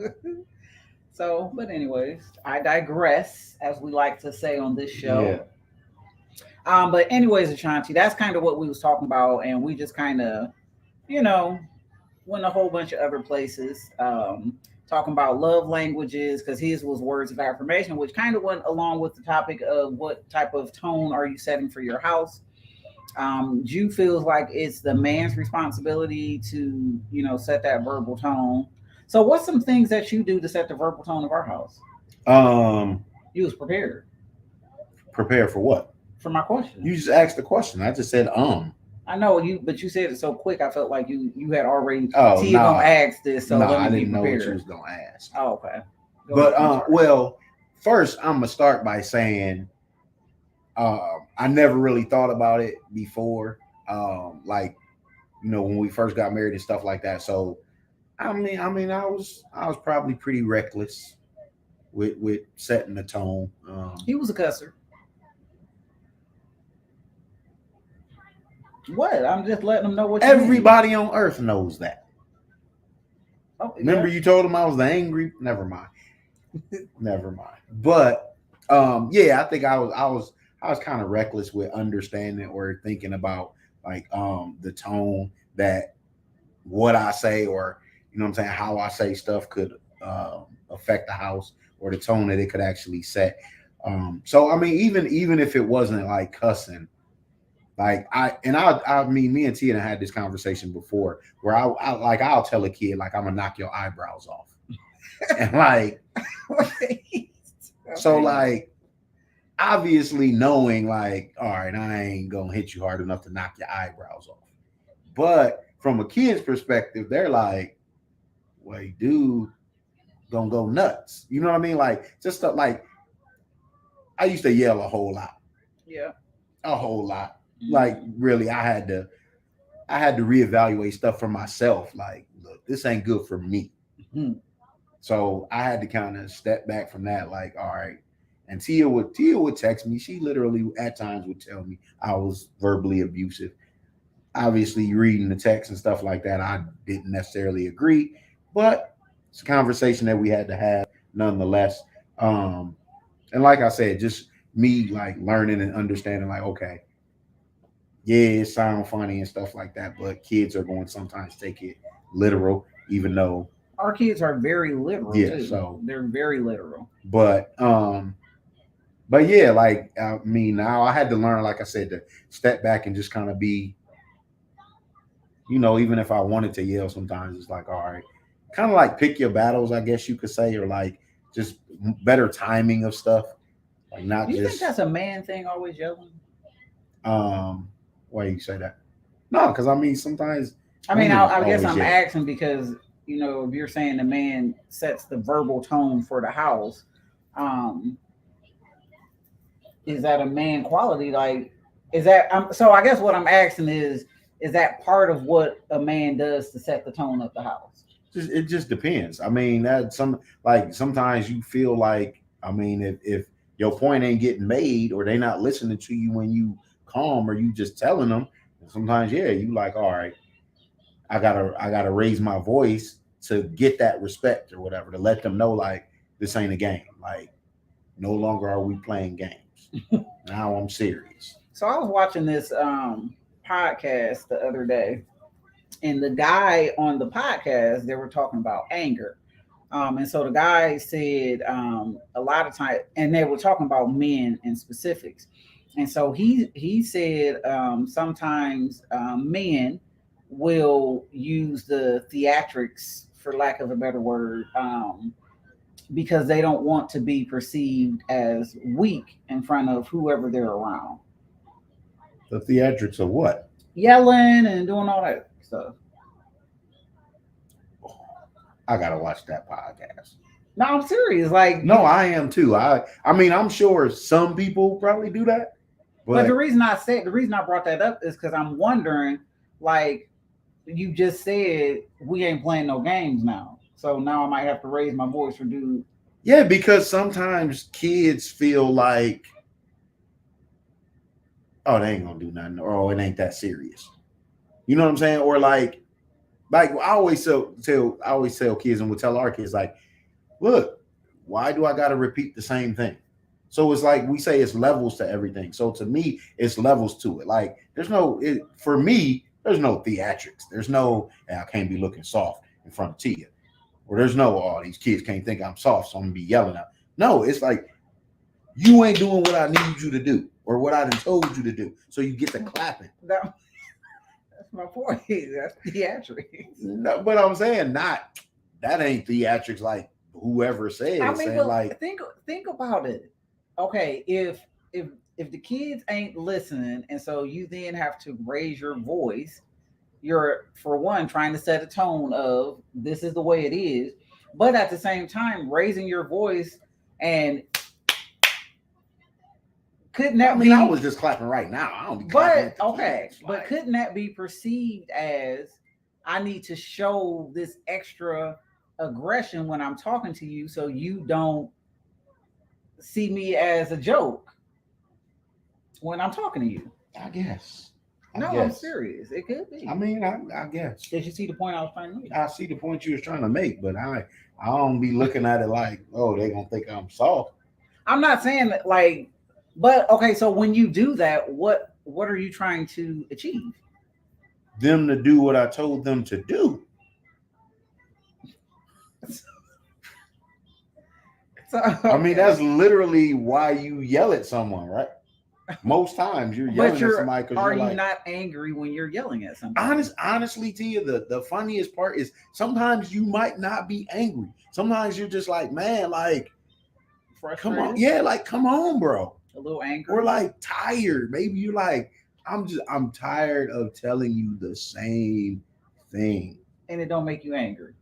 So, but anyways, I digress, as we like to say on this Yeah. show. But anyways, Ashanti, that's kind of what we was talking about, and we just kind of, you know, went a whole bunch of other places, talking about love languages, because his was words of affirmation, which kind of went along with the topic of what type of tone are you setting for your house. Jew feels like it's the man's responsibility to, set that verbal tone. So, what's some things that you do to set the verbal tone of our house? Um, You was prepared prepare for what? for my question. You just asked the question. I just said. I know you, but you said it so quick. I felt like you had already. Oh, Tia gonna nah. ask this, so Nah, let I me be didn't know what you prepared. was gonna ask. Oh, okay. Go ahead. But I'm sorry. well, first I'm gonna start by saying I never really thought about it before. Like when we first got married and stuff like that. So I was probably pretty reckless with setting the tone. He was a cusser. What? I'm just letting them know what you mean. Everybody on earth knows that. Oh Remember yeah. you told him I was the angry. Never mind. Never mind. But yeah, I think I was kind of reckless with understanding or thinking about like the tone that what I say or what I'm saying how I say stuff could affect the house or the tone that it could actually set. So I mean, even if it wasn't like cussing, like I mean, me and Tia had this conversation before where I like I'll tell a kid like I'm gonna knock your eyebrows off, and like so Okay. like obviously knowing like all right, I ain't gonna hit you hard enough to knock your eyebrows off, but from a kid's perspective, they're like, wait, dude, gonna go nuts. You know what I mean? Like just stuff like I used to yell a whole lot. Yeah. A whole lot. Like Mhm. really, I had to reevaluate stuff for myself. Like, look, this ain't good for me. Mhm. So I had to kind of step back from that. Like, all right. And Tia would text me. She literally at times would tell me I was verbally abusive. Obviously, reading the text and stuff like that, I didn't necessarily agree, but it's a conversation that we had to have nonetheless. Um, and like I said, just me like learning and understanding, like, okay, yeah, it sounds funny and stuff like that, but kids are going to sometimes take it literal, even though, Our kids are very literal yeah. too. So, They're very literal. but but yeah, like I mean, now I had to learn, like I said, to step back and just kind of be, even if I wanted to yell, sometimes it's like, all right, kind of like pick your battles, I guess you could say, or like just better timing of stuff, like Do not you think just that's a man thing? Always yelling. um. Why you say that? No, because I mean sometimes I mean, women I guess always I'm yell. asking because if you're saying the man sets the verbal tone for the house, um, is that a man quality? Like, is that? So I guess what I'm asking is that part of what a man does to set the tone of the house? It just depends. I mean, that sometimes you feel like, I mean, if your point ain't getting made or they not listening to you when you calm or you just telling them, sometimes yeah, you like, all right, I gotta raise my voice to get that respect or whatever, to let them know like this ain't a game. Like no longer are we playing games. Now I'm serious. So I was watching this podcast the other day, and the guy on the podcast, they were talking about anger. And so the guy said a lot of time, and they were talking about men in specifics. And so he said sometimes men will use the theatrics, for lack of a better word, because they don't want to be perceived as weak in front of whoever they're around, The theatrics of what? yelling and doing all that stuff. I gotta watch that podcast. No, I'm serious. Like, No, I am too. I mean, I'm sure some people probably do that, but but the reason I brought that up is because I'm wondering, like, you just said we ain't playing no games now. So now I might have to raise my voice for dude. yeah, because sometimes kids feel like, oh, they ain't gonna do nothing, or oh, it ain't that serious. You know what I'm saying? Or like I always tell kids, and we'll tell our kids, like, look, why do I got to repeat the same thing? So it's like we say it's levels to everything. So to me, it's levels to it. Like for me, there's no theatrics. There's no, hey, I can't be looking soft in front of Tia, or there's no, oh, these kids can't think I'm soft, so I'm gonna be yelling at. No, it's like you ain't doing what I need you to do or what I done told you to do. So you get the clapping. That's my point. That's theatrics. No, but I'm saying not that ain't theatrics like whoever said I it, mean, saying but like, think about it. Okay, if if the kids ain't listening, and so you then have to raise your voice, you're for one trying to set a tone of this is the way it is, but at the same time raising your voice, and couldn't I that mean, I be? was just clapping right now. I don't be clapping But at the okay, kids. but Like, couldn't that be perceived as I need to show this extra aggression when I'm talking to you so you don't see me as a joke when I'm talking to you? I guess. I No, I'm guess. serious. It could I be. mean, I guess. Did you see the point I was trying to make? I see the point you was trying to make, but I don't be looking at it like, oh, they gonna think I'm soft. I'm not saying that like, but okay. So when you do that, what are you trying to achieve? Them to do what I told them to do. So I mean, okay, that's literally why you yell at someone, right? Most times you're but yelling at somebody because are you're you like, not angry when you're yelling at somebody? honestly, to you, the funniest part is sometimes you might not be angry. Sometimes you're just like, man, like, come on, Frustrated, yeah, like, come on, bro. a little Or angry. like tired. Maybe you're like, I'm tired of telling you the same thing. And it don't make you angry.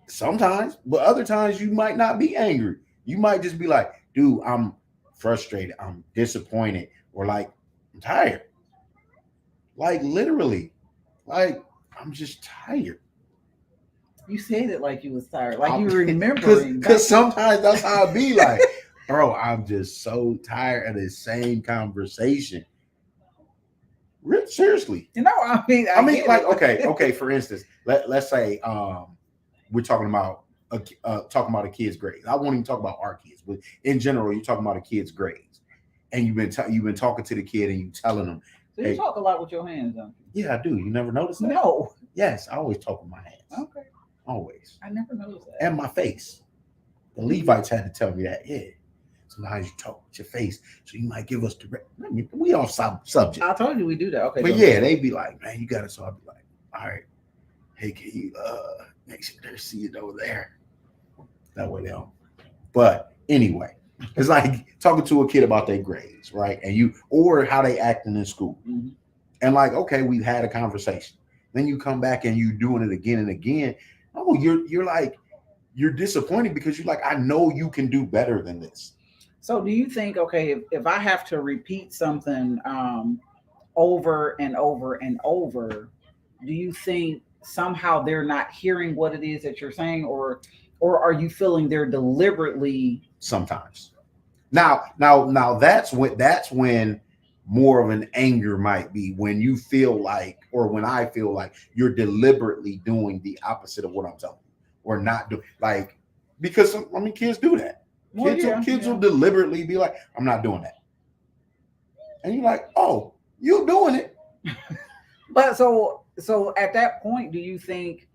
Sometimes, but other times you might not be angry. You might just be like, dude, I'm frustrated, I'm disappointed, or like, I'm tired. Like literally, like I'm just tired. You said it like you was tired, like I'm you because remembering. because sometimes that's how I be like, bro, I'm just so tired of the same conversation. Seriously. You know, I mean, I mean, get like, it. okay. For instance, let's say we're talking about a kid's grades. I won't even talk about our kids, but in general, you're talking about a kid's grades, and you've been talking to the kid and you telling them, So you hey, talk a lot with your hands, don't you? yeah, I do. You never notice that? No. Yes, I always talk with my hands. Okay. Always. I never noticed that. And my face. The Levites had to tell me that. Yeah. Sometimes you talk with your face, so you might give us direct. We off subject. I told you we do that. Okay. But yeah, they'd be like, man, you got it. So I'd be like, all right, hey, can you make sure they see it over there? That way they don't. But anyway, it's like talking to a kid about their grades, right? And you or how they acting in school. Mhm. And like, okay, we've had a conversation. Then you come back and you doing it again and again. Oh, you're like you're disappointed because you're like, I know you can do better than this. So do you think, okay, if I have to repeat something over and over and over, do you think somehow they're not hearing what it is that you're saying, or are you feeling they're deliberately? Sometimes. Now that's when more of an anger might be when you feel like, or when I feel like you're deliberately doing the opposite of what I'm telling you, or not do like because I mean kids do that. Well, Kids yeah. will deliberately be like, I'm not doing that. And you're like, oh, you doing it. But so at that point, do you think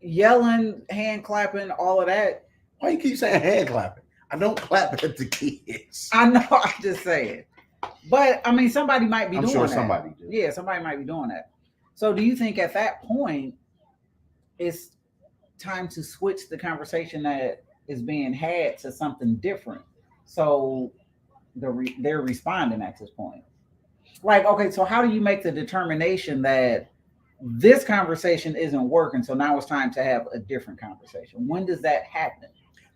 yelling, hand clapping, all of that? Why you keep saying hand clapping? I don't clap at the kids. I know, I'm just saying. But I mean, somebody might be I'm doing sure that. somebody do. Yeah, somebody might be doing that. So do you think at that point it's time to switch the conversation that is being had to something different? So they're responding at this point. Like, okay, so how do you make the determination that this conversation isn't working? So now it's time to have a different conversation. When does that happen?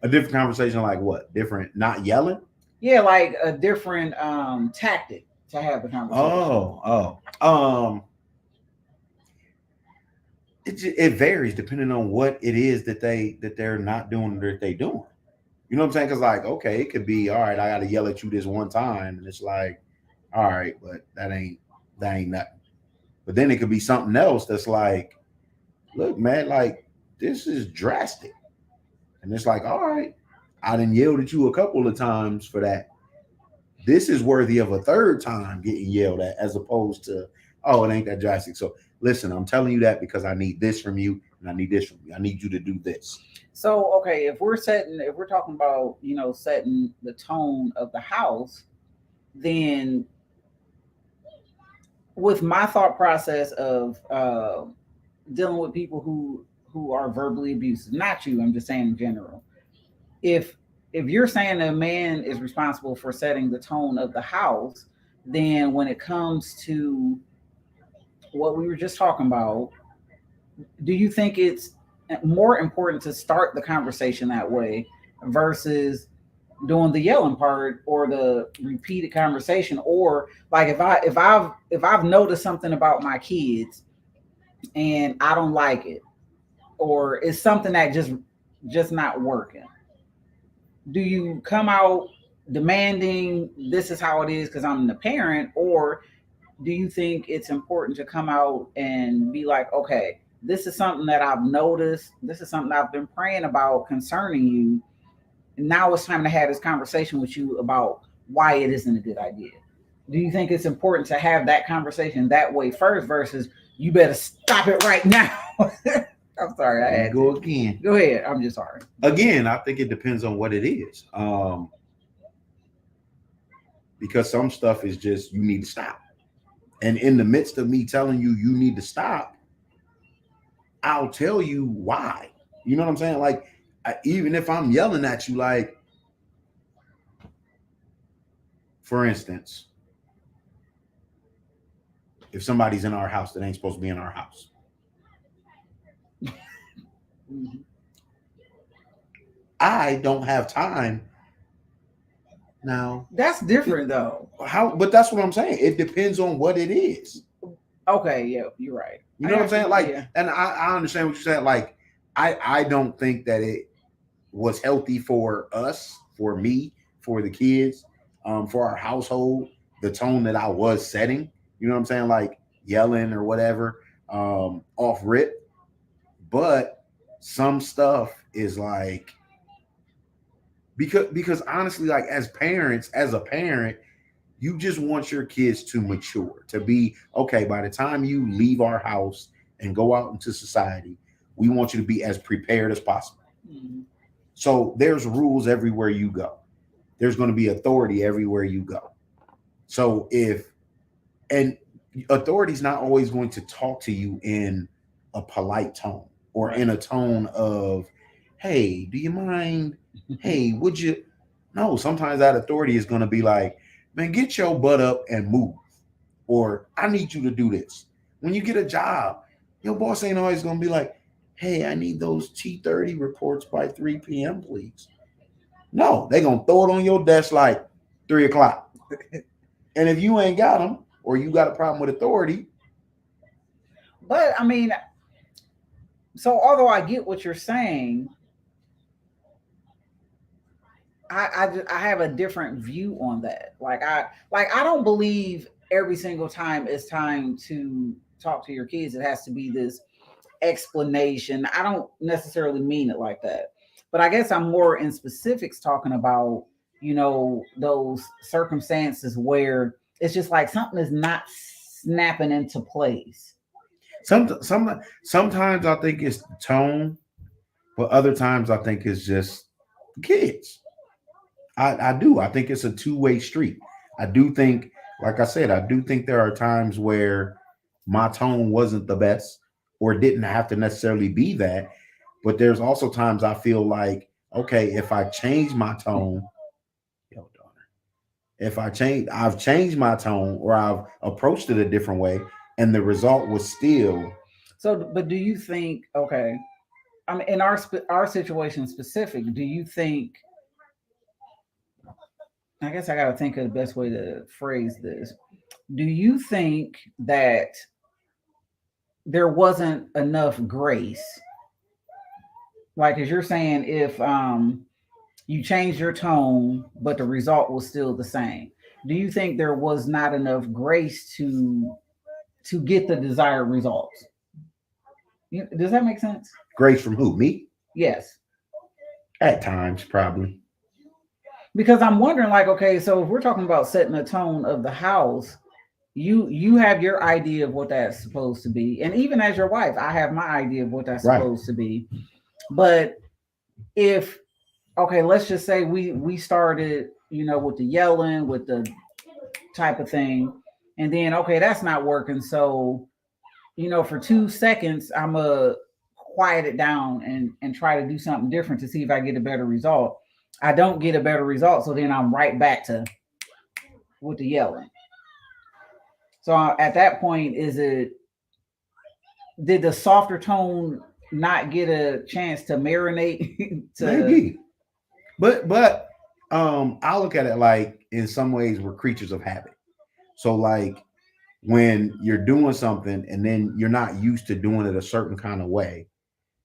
A different conversation like what? Different, not yelling? Yeah, like a different tactic to have the conversation. It varies depending on what it is that they're not doing or that they doing. You know what I'm saying? Because like, okay, it could be all right. I got to yell at you this one time, and it's like, all right, but that ain't nothing. But then it could be something else that's like, look, man, like this is drastic, and it's like, all right, I done yelled at you a couple of times for that. This is worthy of a third time getting yelled at, as opposed to, oh, it ain't that drastic. So listen, I'm telling you that because I need this from you, and I need this from you. I need you to do this. So okay, if we're talking about setting the tone of the house, then with my thought process of dealing with people who are verbally abusive, not you, I'm just saying in general. If you're saying a man is responsible for setting the tone of the house, then when it comes to what we were just talking about, do you think it's more important to start the conversation that way versus doing the yelling part or the repeated conversation? Or like if I've noticed something about my kids and I don't like it, or it's something that just not working, do you come out demanding this is how it is because I'm the parent, or do you think it's important to come out and be like, okay, this is something that I've noticed, this is something I've been praying about concerning you, and now it's time to have this conversation with you about why it isn't a good idea? Do you think it's important to have that conversation that way first versus you better stop it right now? I'm sorry, I had Go to. again. Go ahead. I'm just sorry. Again, I think it depends on what it is. Because some stuff is just you need to stop. And in the midst of me telling you you need to stop, I'll tell you why. You know what I'm saying? Like, even if I'm yelling at you, like, for instance, if somebody's in our house that ain't supposed to be in our house. Mhm. I don't have time now. That's different though. How? But that's what I'm saying. It depends on what it is. Okay, yeah, you're right. You I know what I'm got saying? you. Like, Yeah. and I understand what you're saying. Like, I don't think that it was healthy for us, for me, for the kids, for our household, the tone that I was setting. You know what I'm saying? Like yelling or whatever, off rip. But some stuff is like because honestly, like as parents, as a parent, you just want your kids to mature, to be okay. By the time you leave our house and go out into society, we want you to be as prepared as possible. Mhm. So there's rules everywhere you go. There's going to be authority everywhere you go. So if and authority's not always going to talk to you in a polite tone or Right. in a tone of, hey, do you mind? Hey, would you? No, sometimes that authority is going to be like, man, get your butt up and move. Or I need you to do this. When you get a job, your boss ain't always going to be like, hey, I need those T30 reports by 3 p.m., please. No, they going to throw it on your desk like 3 o'clock. And if you ain't got them or you got a problem with authority, But I mean, so although I get what you're saying, I have a different view on that. I don't believe every single time it's time to talk to your kids, it has to be this explanation. I don't necessarily mean it like that. But I guess I'm more in specifics talking about, those circumstances where it's just like something is not snapping into place. sometimes I think it's the tone, but other times I think it's just kids. I do. I think it's a two-way street. I do think, like I said, I do think there are times where my tone wasn't the best or didn't have to necessarily be that. But there's also times I feel like, okay, if I change my tone, yo, daughter, if I've changed my tone or I've approached it a different way, and the result was still So, but do you think, okay, I mean, in our situation specific, do you think, I guess I got to think of the best way to phrase this. Do you think that there wasn't enough grace? Like, as you're saying, if you changed your tone, but the result was still the same, do you think there was not enough grace to get the desired results? Does that make sense? grace from who? Me? Yes. At times, probably. Because I'm wondering, like, okay, so if we're talking about setting the tone of the house, you have your idea of what that's supposed to be, and even as your wife, I have my idea of what that's Right. supposed to be. But if, okay, let's just say we started, with the yelling, with the type of thing, and then okay, that's not working. So for 2 seconds, I'm a quiet it down and try to do something different to see if I get a better result. I don't get a better result, so then I'm right back to with the yelling. So at that point, is it, did the softer tone not get a chance to marinate to Maybe. But I look at it like in some ways we're creatures of habit. So like when you're doing something and then you're not used to doing it a certain kind of way,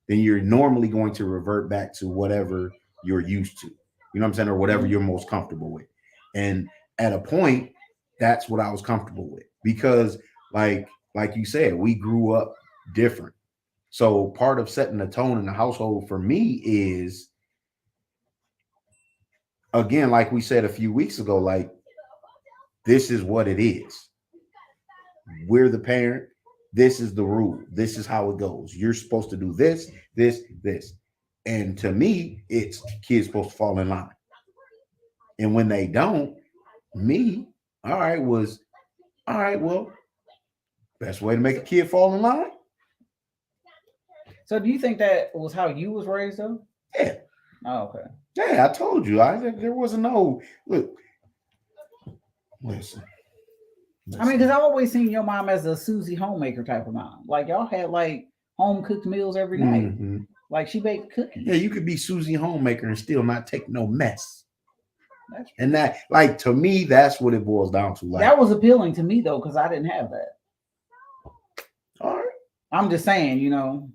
then you're normally going to revert back to whatever you're used to. You know what I'm saying? Or whatever Mhm. you're most comfortable with. And at a point, that's what I was comfortable with. Because like you said, we grew up different. So part of setting the tone in the household for me is again, like we said a few weeks ago, like this is what it is. We're the parent. This is the rule. This is how it goes. You're supposed to do this, this, this. And to me, it's kids supposed to fall in line. And when they don't, me, all right, was all right, well, best way to make a kid fall in line? So do you think that was how you was raised though? Yeah. Oh, okay. Yeah, I told you. There wasn't no look, listen. I mean, Listen. because I've always seen your mom as a Susie homemaker type of mom. Like y'all had like home cooked meals every night. Hmm. Like she baked Yeah, cookies. you could be Susie homemaker and still not take no mess. That's And true. that, like, to me, that's what it boils down to. Like, That was appealing to me though, because I didn't have that. all right. I'm just saying, you know.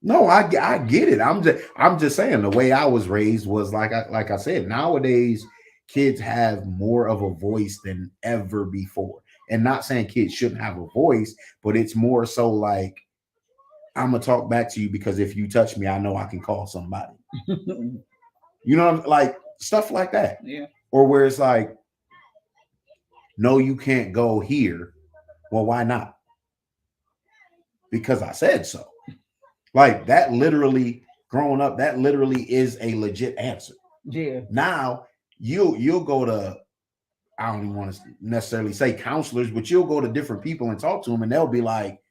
No, I get it. I'm just saying the way I was raised was like I said. Nowadays, kids have more of a voice than ever before. And not saying kids shouldn't have a voice, but it's more so like I'm gonna talk back to you because if you touch me, I know I can call somebody. You know, like stuff like that. Yeah. Or where it's like, no, you can't go here. Well, why not? Because I said so. Like that literally growing up, that literally is a legit answer. Yeah. Now you'll go to, I don't even want to necessarily say counselors, but you'll go to different people and talk to them, and they'll be like,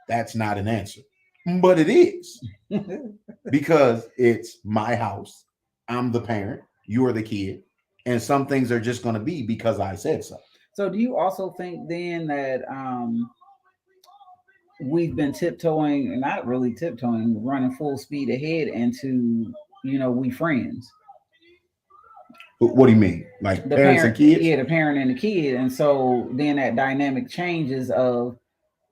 "That's not an answer," but it is because it's my house. I'm the parent. You're the kid, and some things are just going to be because I said so. So do you also think then that we've been tiptoeing, not really tiptoeing, running full speed ahead into, we friends? But what do you mean, like The parents and parent, kids? yeah, the parent and the kid. And so then that dynamic changes of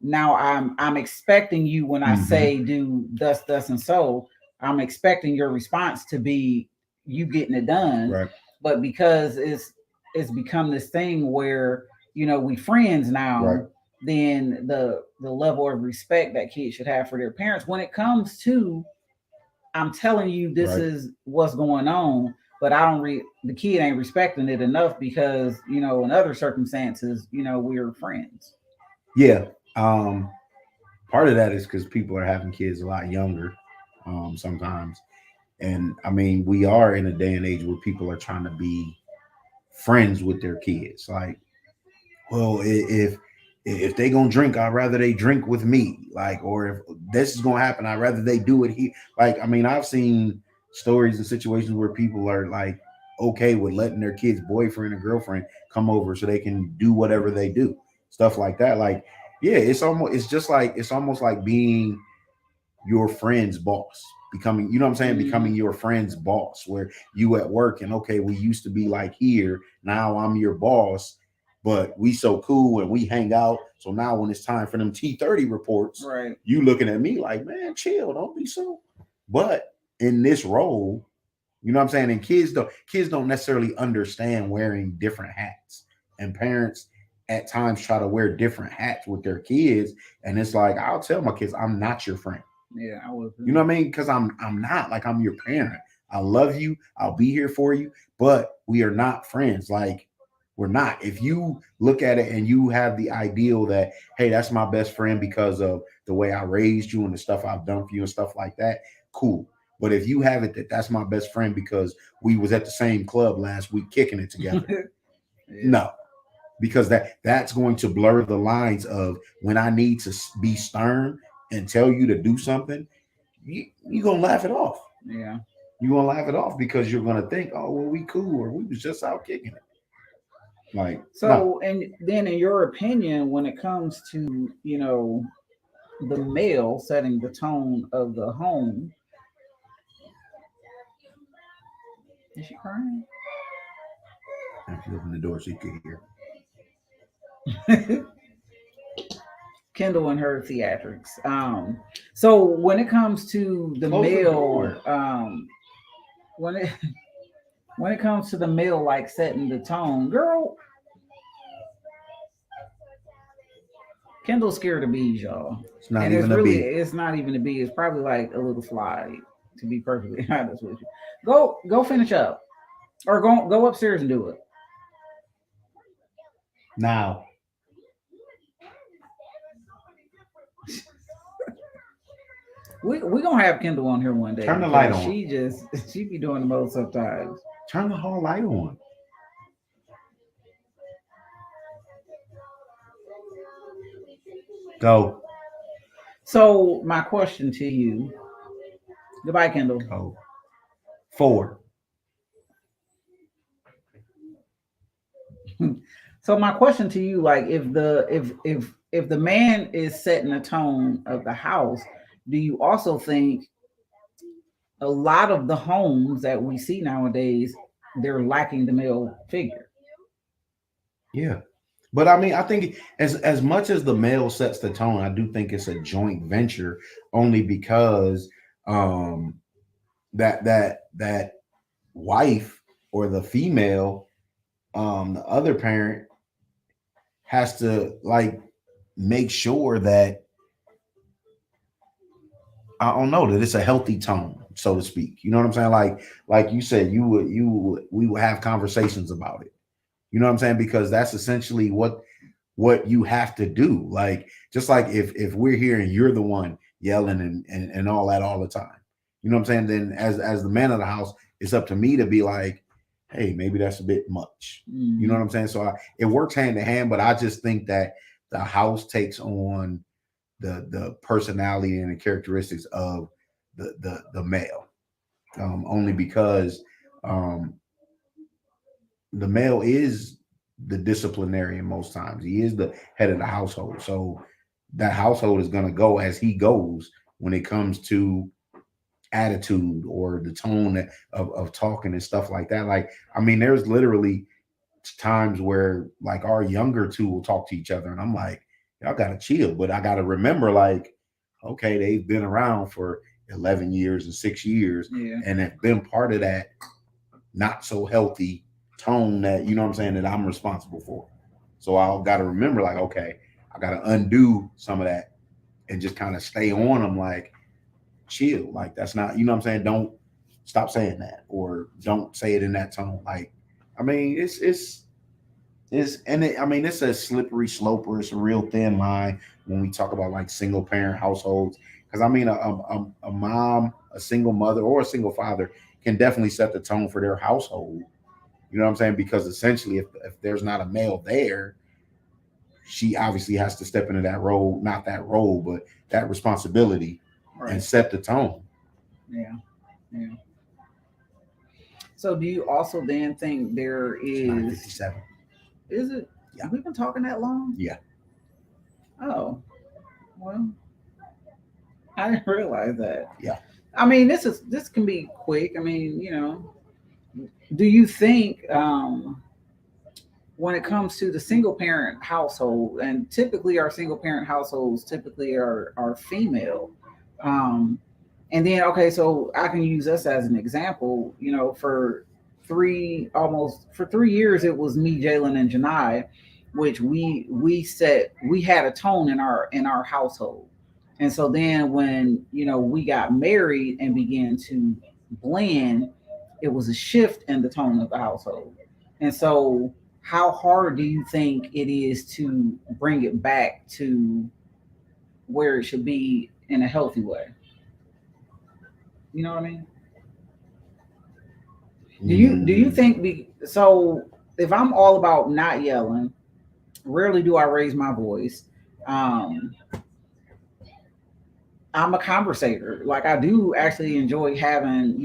now I'm expecting you when I Mm-hmm. say do thus, thus, and so, I'm expecting your response to be you getting it done. Right. But because it's become this thing where, we friends Right. now, then the level of respect that kids should have for their parents when it comes to I'm telling you this Right. is what's going on, but I don't the kid ain't respecting it enough because, in other circumstances, we're friends. Yeah. Um, Part of that is because people are having kids a lot younger, sometimes. And I mean, we are in a day and age where people are trying to be friends with their kids. Like, well, if they gonna drink, I'd rather they drink with me. Like, or if this is gonna happen, I'd rather they do it here. Like, I mean, I've seen stories and situations where people are like okay with letting their kids' boyfriend or girlfriend come over so they can do whatever they do, stuff like that. Like, yeah, it's almost like being your friend's boss, becoming, you know what I'm saying, Mm-hmm. becoming your friend's boss, where you at work and okay, we used to be like here, now I'm your boss, but we so cool and we hang out. So now when it's time for them T30 reports, Right. you looking at me like, man, chill, don't be so. But in this role, you know what I'm saying? And kids don't necessarily understand wearing different hats. And parents at times try to wear different hats with their kids. And it's like, I'll tell my kids, I'm not your friend. Yeah, I would. You know what I mean? Because I'm not, like, I'm your parent. I love you. I'll be here for you, but we are not friends. Like, we're not. If you look at it and you have the ideal that, hey, that's my best friend because of the way I raised you and the stuff I've done for you and stuff like that, cool. But if you have it that that's my best friend because we was at the same club last week kicking it together, Yeah. no, because that's going to blur the lines of when I need to be stern and tell you to do something, you're gonna laugh it off. Yeah. You're gonna laugh it off because you're gonna think, oh well, we cool or we was just out kicking it. Like, no. So, and then in your opinion, when it comes to, the male setting the tone of the home, is she crying? If you open the door so you can hear. Kendall and her theatrics. So when it comes to the Close the male, door. when it when it comes to the male like setting the tone, girl, Kendall's scared of bees, y'all. It's not And even a bee. it's not even a bee, it's probably like a little fly, to be perfectly honest with you. Go finish up. Or go upstairs and do it. Now, We gonna have Kendall on here one day turn the light because on. she be doing the most sometimes. Turn the hall light on. Go. So my question to you, goodbye, Kendall. Go. 4. So my question to you, like, if the man is setting the tone of the house, do you also think a lot of the homes that we see nowadays they're lacking the male figure? Yeah. But I mean, I think as much as the male sets the tone, I do think it's a joint venture only because um that wife or the female, the other parent has to like make sure that I don't know that it's a healthy tone, so to speak. You know what I'm saying? Like you said, we would have conversations about it. You know what I'm saying? Because that's essentially what you have to do. Like just like if we're here and you're the one yelling and all that all the time, you know what I'm saying? Then as the man of the house, it's up to me to be like, hey, maybe that's a bit much. You know Mm-hmm. what I'm saying? So it works hand in hand, but I just think that the house takes on the personality and the characteristics of the male, only because um, the male is the disciplinarian most times. He is the head of the household. So that household is going to go as he goes when it comes to attitude or the tone of talking and stuff like that. Like, I mean, there's literally times where like our younger two will talk to each other and I'm like, y'all gotta chill. But I gotta remember, like, okay, they've been around for 11 years and 6 years Yeah. and have been part of that not so healthy tone that you know what I'm saying that I'm responsible for. So I got to remember, like, okay, I got to undo some of that and just kind of stay on them, like, chill. Like, that's not, you know what I'm saying? Don't stop saying that or don't say it in that tone. Like, I mean, I mean, it's a slippery slope or it's a real thin line when we talk about like single parent households. Because I mean, a mom, a single mother, or a single father can definitely set the tone for their household. You know what I'm saying? Because essentially, if there's not a male there, she obviously has to step into that role, not that role, but that responsibility and Right. set the tone. Yeah. Yeah. So do you also then think there It's is 9:57. is it Yeah, we've been talking that long? yeah, Oh, well, I didn't realize that. yeah. I mean, this can be quick. I mean, do you think when it comes to the single parent household, and typically our single parent households typically are female, um, and then okay, so I can use us as an example. For 3 years it was me, Jalen, and Janai, which we had a tone in our household, and so then when we got married and began to blend, it was a shift in the tone of the household, and so how hard do you think it is to bring it back to where it should be in a healthy way? You know what I mean? Do you Mm, think so? If I'm all about not yelling, rarely do I raise my voice. Um, I'm a conversator. Like I do actually enjoy having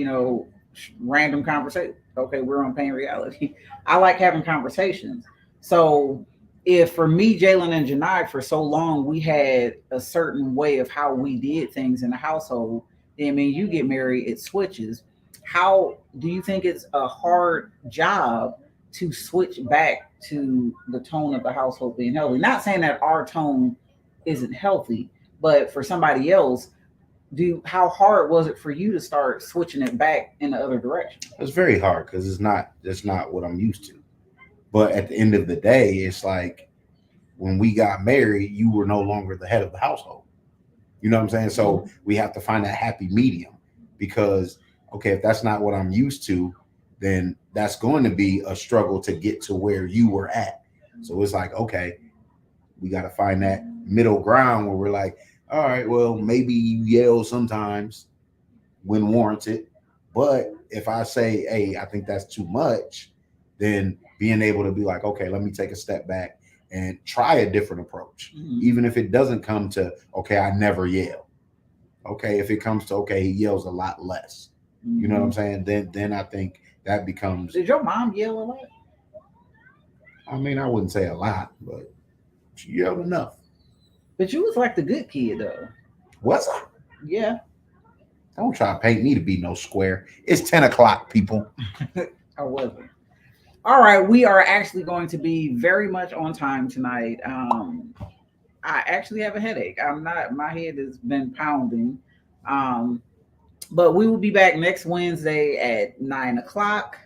random conversation. Okay, we're on Pain Reality. I like having conversations. So if for me, Jalen and Janai, for so long we had a certain way of how we did things in the household, then I mean you get married, it switches. How do you think it's a hard job to switch back to the tone of the household being healthy? Not saying that our tone isn't healthy, but for somebody else, how hard was it for you to start switching it back in the other direction? it's very hard because that's not what I'm used to. But at the end of the day, it's like when we got married, you were no longer the head of the household. You know what I'm saying? So Mhm. we have to find that happy medium because, okay, if that's not what I'm used to, then that's going to be a struggle to get to where you were at. So it's like, okay, we got to find that middle ground where we're like, all right, well, maybe you yell sometimes when warranted. But if I say, hey, I think that's too much, then being able to be like, okay, let me take a step back and try a different approach. Mhm. Even if it doesn't come to, okay, I never yell. Okay, if it comes to, okay, he yells a lot less. You know what I'm Mhm. saying? Then I think that becomes Did your mom yell a lot? I mean, I wouldn't say a lot, but she yelled enough. But you was like the good kid though. What's up? Yeah, Don't try to paint me to be no square. It's 10 o'clock, people. I wasn't. All right, we are actually going to be very much on time tonight. I actually have a headache. I'm not. My head has been pounding. Um, but we will be back next Wednesday at 9 o'clock.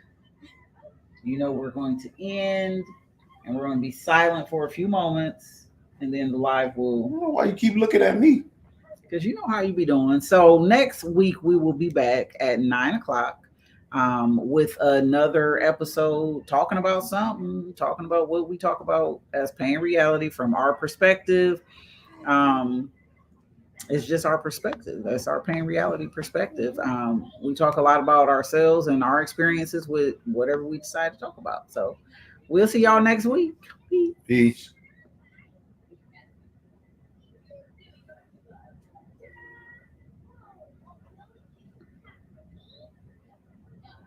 You know, we're going to end, and we're going to be silent for a few moments, and then the live I will, don't know why you keep looking at me. because you know how you be doing. So next week we will be back at 9 o'clock with another episode talking about something, talking about what we talk about as pain reality from our perspective. Um, it's just our perspective. That's our pain reality perspective. We talk a lot about ourselves and our experiences with whatever we decide to talk about. So we'll see y'all next week. Peace. Peace.